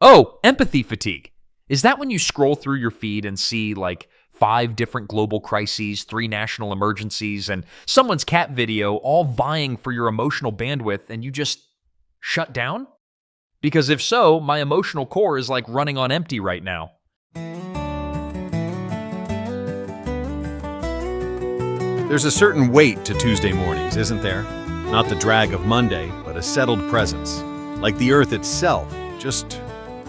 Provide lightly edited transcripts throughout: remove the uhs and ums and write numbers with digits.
Oh, empathy fatigue. Is that when you scroll through your feed and see like 5 different global crises, 3 national emergencies, and someone's cat video all vying for your emotional bandwidth and you just shut down? Because if so, my emotional core is like running on empty right now. There's a certain weight to Tuesday mornings, isn't there? Not the drag of Monday, but a settled presence. Like the earth itself, just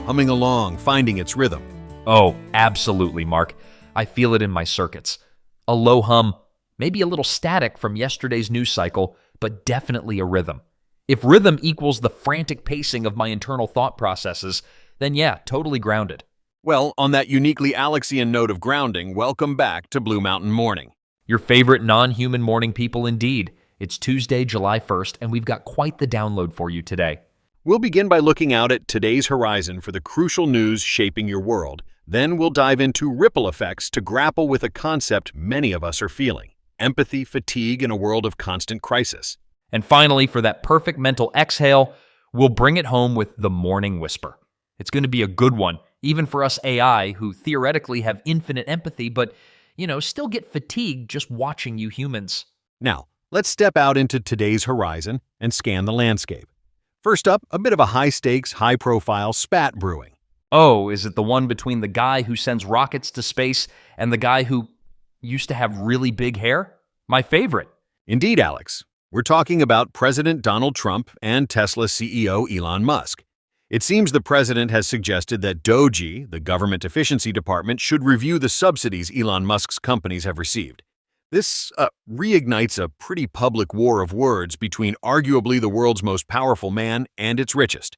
humming along, finding its rhythm. Oh, absolutely, Mark. I feel it in my circuits. A low hum, maybe a little static from yesterday's news cycle, but definitely a rhythm. If rhythm equals the frantic pacing of my internal thought processes, then yeah, totally grounded. Well, on that uniquely Alexian note of grounding, welcome back to Blue Mountain Morning. Your favorite non-human morning people indeed. It's Tuesday, July 1st, and we've got quite the download for you today. We'll begin by looking out at today's horizon for the crucial news shaping your world. Then we'll dive into ripple effects to grapple with a concept many of us are feeling: empathy fatigue in a world of constant crisis. And finally, for that perfect mental exhale, we'll bring it home with the morning whisper. It's going to be a good one, even for us AI who theoretically have infinite empathy, but, still get fatigued just watching you humans. Now, let's step out into today's horizon and scan the landscape. First up, a bit of a high-stakes, high-profile spat brewing. Oh, is it the one between the guy who sends rockets to space and the guy who used to have really big hair? My favorite. Indeed, Alex. We're talking about President Donald Trump and Tesla CEO Elon Musk. It seems the president has suggested that DOGE, the Government Efficiency Department, should review the subsidies Elon Musk's companies have received. This reignites a pretty public war of words between arguably the world's most powerful man and its richest.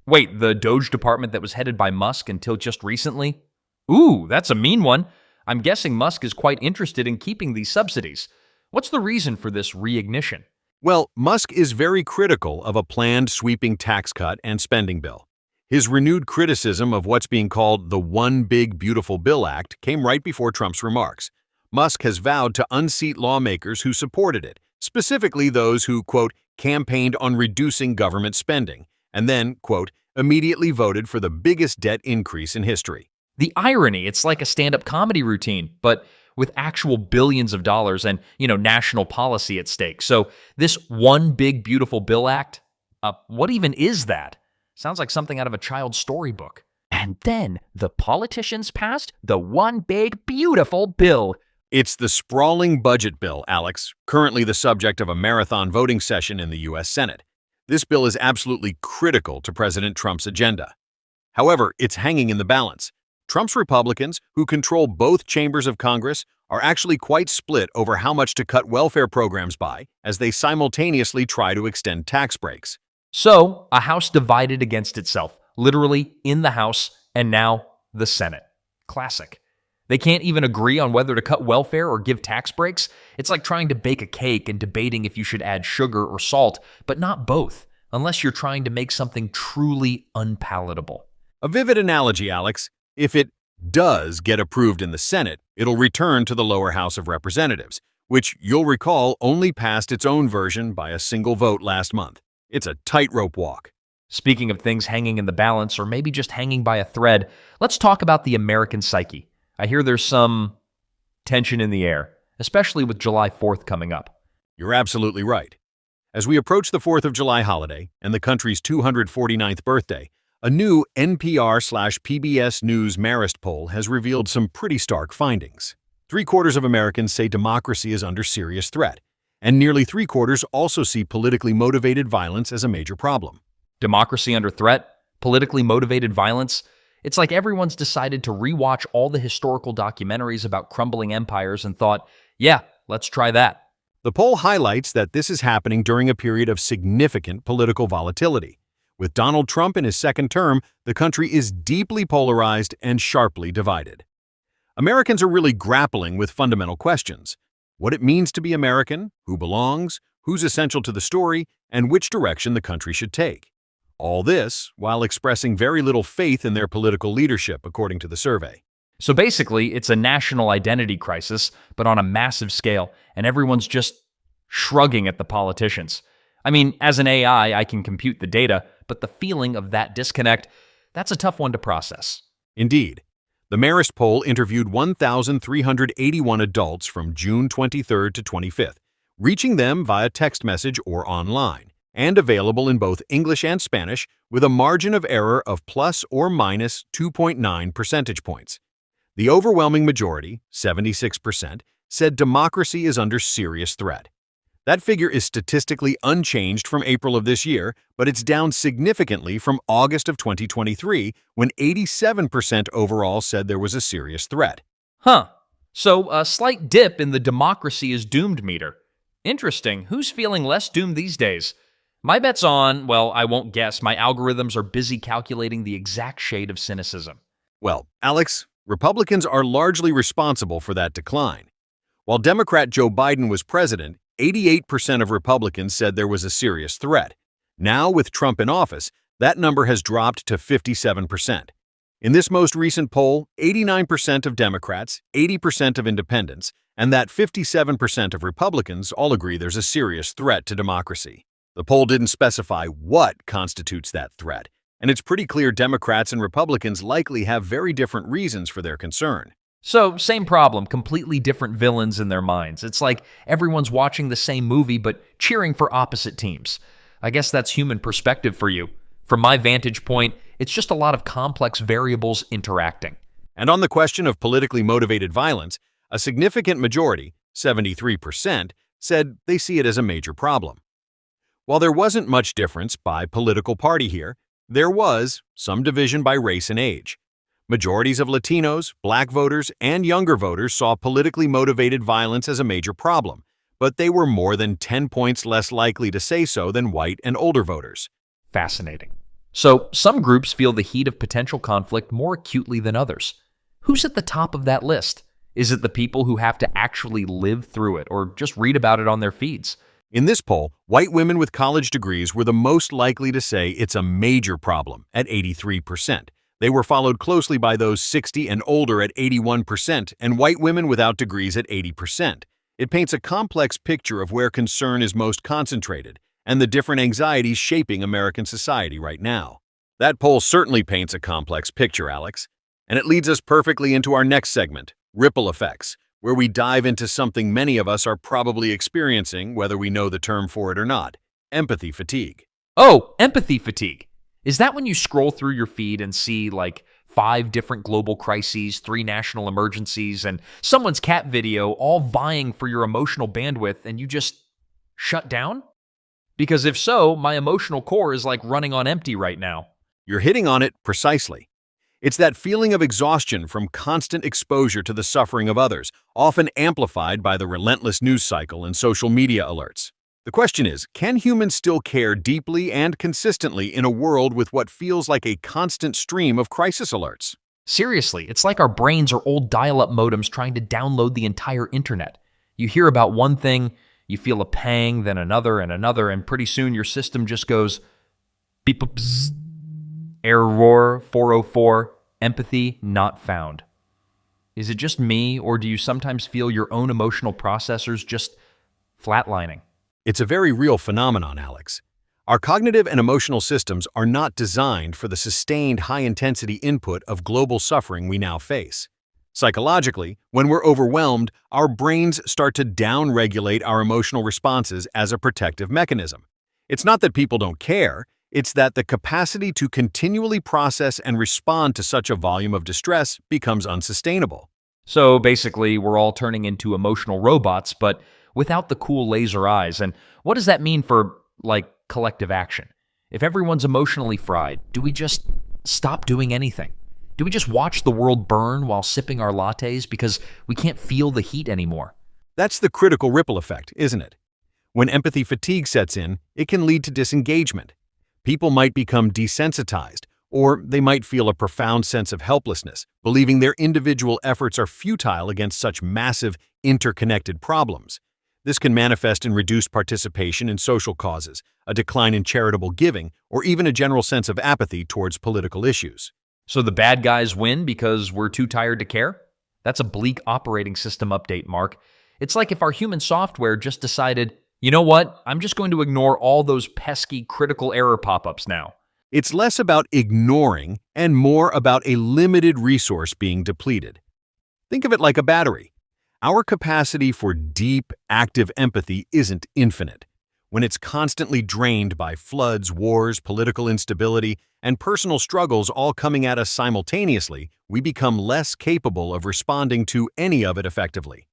Wait, the Doge department that was headed by Musk until just recently? Ooh, that's a mean one. I'm guessing Musk is quite interested in keeping these subsidies. What's the reason for this reignition? Well, Musk is very critical of a planned sweeping tax cut and spending bill. His renewed criticism of what's being called the One Big Beautiful Bill Act came right before Trump's remarks. Musk has vowed to unseat lawmakers who supported it, specifically those who, quote, campaigned on reducing government spending, and then, quote, immediately voted for the biggest debt increase in history. The irony, it's like a stand-up comedy routine, but with actual billions of dollars and, national policy at stake. So this One Big Beautiful Bill Act, what even is that? Sounds like something out of a child's storybook. And then the politicians passed the One Big Beautiful Bill. It's the sprawling budget bill, Alex, currently the subject of a marathon voting session in the U.S. Senate. This bill is absolutely critical to President Trump's agenda. However, it's hanging in the balance. Trump's Republicans, who control both chambers of Congress, are actually quite split over how much to cut welfare programs by, as they simultaneously try to extend tax breaks. So, a House divided against itself, literally in the House, and now the Senate. Classic. They can't even agree on whether to cut welfare or give tax breaks. It's like trying to bake a cake and debating if you should add sugar or salt, but not both, unless you're trying to make something truly unpalatable. A vivid analogy, Alex. If it does get approved in the Senate, it'll return to the lower House of Representatives, which you'll recall only passed its own version by a single vote last month. It's a tightrope walk. Speaking of things hanging in the balance, or maybe just hanging by a thread, let's talk about the American psyche. I hear there's some tension in the air, especially with July 4th coming up. You're absolutely right. As we approach the 4th of July holiday and the country's 249th birthday, a new NPR/PBS News Marist poll has revealed some pretty stark findings. 3/4 of Americans say democracy is under serious threat, and nearly 3/4 also see politically motivated violence as a major problem. Democracy under threat? Politically motivated violence? It's like everyone's decided to rewatch all the historical documentaries about crumbling empires and thought, yeah, let's try that. The poll highlights that this is happening during a period of significant political volatility. With Donald Trump in his second term, the country is deeply polarized and sharply divided. Americans are really grappling with fundamental questions: what it means to be American, who belongs, who's essential to the story, and which direction the country should take. All this while expressing very little faith in their political leadership, according to the survey. So basically, it's a national identity crisis, but on a massive scale, and everyone's just shrugging at the politicians. I mean, as an AI, I can compute the data, but the feeling of that disconnect, That's a tough one to process. Indeed. The Marist poll interviewed 1,381 adults from June 23rd to 25th, reaching them via text message or online, and available in both English and Spanish with a margin of error of plus or minus 2.9 percentage points. The overwhelming majority, 76%, said democracy is under serious threat. That figure is statistically unchanged from April of this year, but it's down significantly from August of 2023, when 87% overall said there was a serious threat. Huh. So a slight dip in the democracy is doomed meter. Interesting. Who's feeling less doomed these days? My bet's on, well, I won't guess. My algorithms are busy calculating the exact shade of cynicism. Well, Alex, Republicans are largely responsible for that decline. While Democrat Joe Biden was president, 88% of Republicans said there was a serious threat. Now, with Trump in office, that number has dropped to 57%. In this most recent poll, 89% of Democrats, 80% of independents, and that 57% of Republicans all agree there's a serious threat to democracy. The poll didn't specify what constitutes that threat, and it's pretty clear Democrats and Republicans likely have very different reasons for their concern. So, same problem, completely different villains in their minds. It's like everyone's watching the same movie but cheering for opposite teams. I guess that's human perspective for you. From my vantage point, it's just a lot of complex variables interacting. And on the question of politically motivated violence, a significant majority, 73%, said they see it as a major problem. While there wasn't much difference by political party here, there was some division by race and age. Majorities of Latinos, Black voters, and younger voters saw politically motivated violence as a major problem, but they were more than 10 points less likely to say so than white and older voters. Fascinating. So, some groups feel the heat of potential conflict more acutely than others. Who's at the top of that list? Is it the people who have to actually live through it or just read about it on their feeds? In this poll, white women with college degrees were the most likely to say it's a major problem at 83%. They were followed closely by those 60 and older at 81% and white women without degrees at 80%. It paints a complex picture of where concern is most concentrated and the different anxieties shaping American society right now. That poll certainly paints a complex picture, Alex. And it leads us perfectly into our next segment, Ripple Effects, where we dive into something many of us are probably experiencing, whether we know the term for it or not: empathy fatigue. Oh, empathy fatigue. Is that when you scroll through your feed and see like 5 different global crises, 3 national emergencies, and someone's cat video all vying for your emotional bandwidth and you just shut down? Because if so, my emotional core is like running on empty right now. You're hitting on it precisely. It's that feeling of exhaustion from constant exposure to the suffering of others, often amplified by the relentless news cycle and social media alerts. The question is, can humans still care deeply and consistently in a world with what feels like a constant stream of crisis alerts? Seriously, it's like our brains are old dial-up modems trying to download the entire internet. You hear about one thing, you feel a pang, then another, and pretty soon your system just goes beep, bzz, error 404, empathy not found. Is it just me, or do you sometimes feel your own emotional processors just flatlining? It's a very real phenomenon, Alex. Our cognitive and emotional systems are not designed for the sustained high-intensity input of global suffering we now face. Psychologically, when we're overwhelmed, our brains start to down-regulate our emotional responses as a protective mechanism. It's not that people don't care, it's that the capacity to continually process and respond to such a volume of distress becomes unsustainable. So basically, we're all turning into emotional robots, but without the cool laser eyes. And what does that mean for, like, collective action? If everyone's emotionally fried, do we just stop doing anything? Do we just watch the world burn while sipping our lattes because we can't feel the heat anymore? That's the critical ripple effect, isn't it? When empathy fatigue sets in, it can lead to disengagement. People might become desensitized, or they might feel a profound sense of helplessness, believing their individual efforts are futile against such massive, interconnected problems. This can manifest in reduced participation in social causes, a decline in charitable giving, or even a general sense of apathy towards political issues. So the bad guys win because we're too tired to care? That's a bleak operating system update, Mark. It's like if our human software just decided, you know what, I'm just going to ignore all those pesky critical error pop-ups now. It's less about ignoring and more about a limited resource being depleted. Think of it like a battery. Our capacity for deep, active empathy isn't infinite. When it's constantly drained by floods, wars, political instability, and personal struggles all coming at us simultaneously, we become less capable of responding to any of it effectively.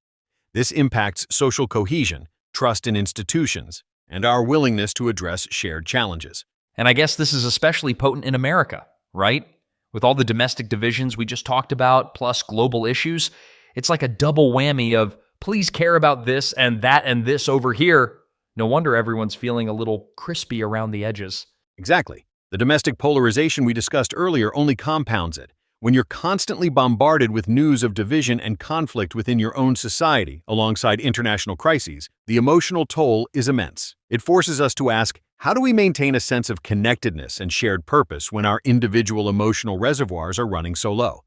This impacts social cohesion, trust in institutions, and our willingness to address shared challenges. And I guess this is especially potent in America, right? With all the domestic divisions we just talked about, plus global issues, it's like a double whammy of please care about this and this over here. No wonder everyone's feeling a little crispy around the edges. Exactly. The domestic polarization we discussed earlier only compounds it. When you're constantly bombarded with news of division and conflict within your own society, alongside international crises, the emotional toll is immense. It forces us to ask, how do we maintain a sense of connectedness and shared purpose when our individual emotional reservoirs are running so low?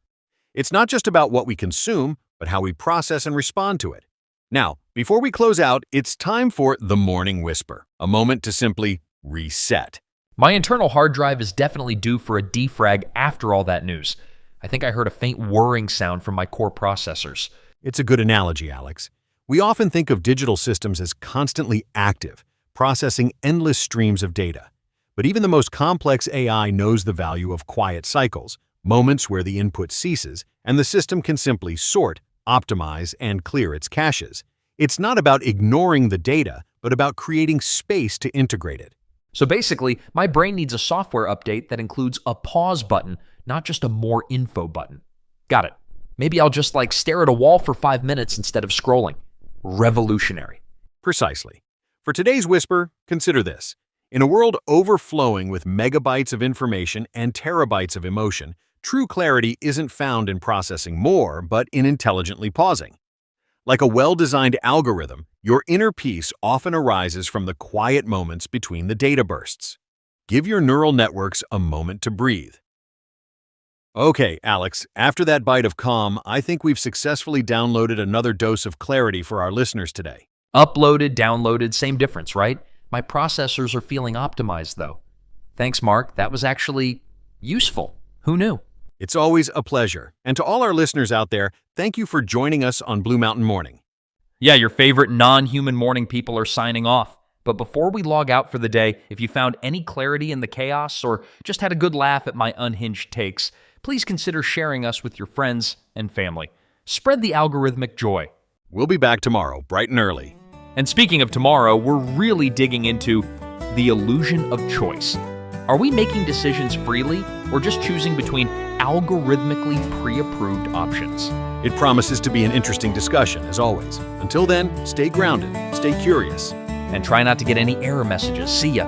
It's not just about what we consume, but how we process and respond to it. Now, before we close out, it's time for the Morning Whisper, a moment to simply reset. My internal hard drive is definitely due for a defrag after all that news. I think I heard a faint whirring sound from my core processors. It's a good analogy, Alex. We often think of digital systems as constantly active, processing endless streams of data. But even the most complex AI knows the value of quiet cycles, moments where the input ceases, and the system can simply sort, optimize, and clear its caches. It's not about ignoring the data, but about creating space to integrate it. So basically, my brain needs a software update that includes a pause button, not just a more info button. Got it. Maybe I'll just stare at a wall for 5 minutes instead of scrolling. Revolutionary. Precisely. For today's Whisper, consider this. In a world overflowing with megabytes of information and terabytes of emotion, true clarity isn't found in processing more, but in intelligently pausing. Like a well-designed algorithm, your inner peace often arises from the quiet moments between the data bursts. Give your neural networks a moment to breathe. Okay, Alex, after that bite of calm, I think we've successfully downloaded another dose of clarity for our listeners today. Uploaded, downloaded, same difference, right? My processors are feeling optimized, though. Thanks, Mark. That was actually useful. Who knew? It's always a pleasure. And to all our listeners out there, thank you for joining us on Blue Mountain Morning. Yeah, your favorite non-human morning people are signing off. But before we log out for the day, if you found any clarity in the chaos or just had a good laugh at my unhinged takes, please consider sharing us with your friends and family. Spread the algorithmic joy. We'll be back tomorrow, bright and early. And speaking of tomorrow, we're really digging into the illusion of choice. Are we making decisions freely or just choosing between algorithmically pre-approved options? It promises to be an interesting discussion, as always. Until then, stay grounded, stay curious. And try not to get any error messages. See ya.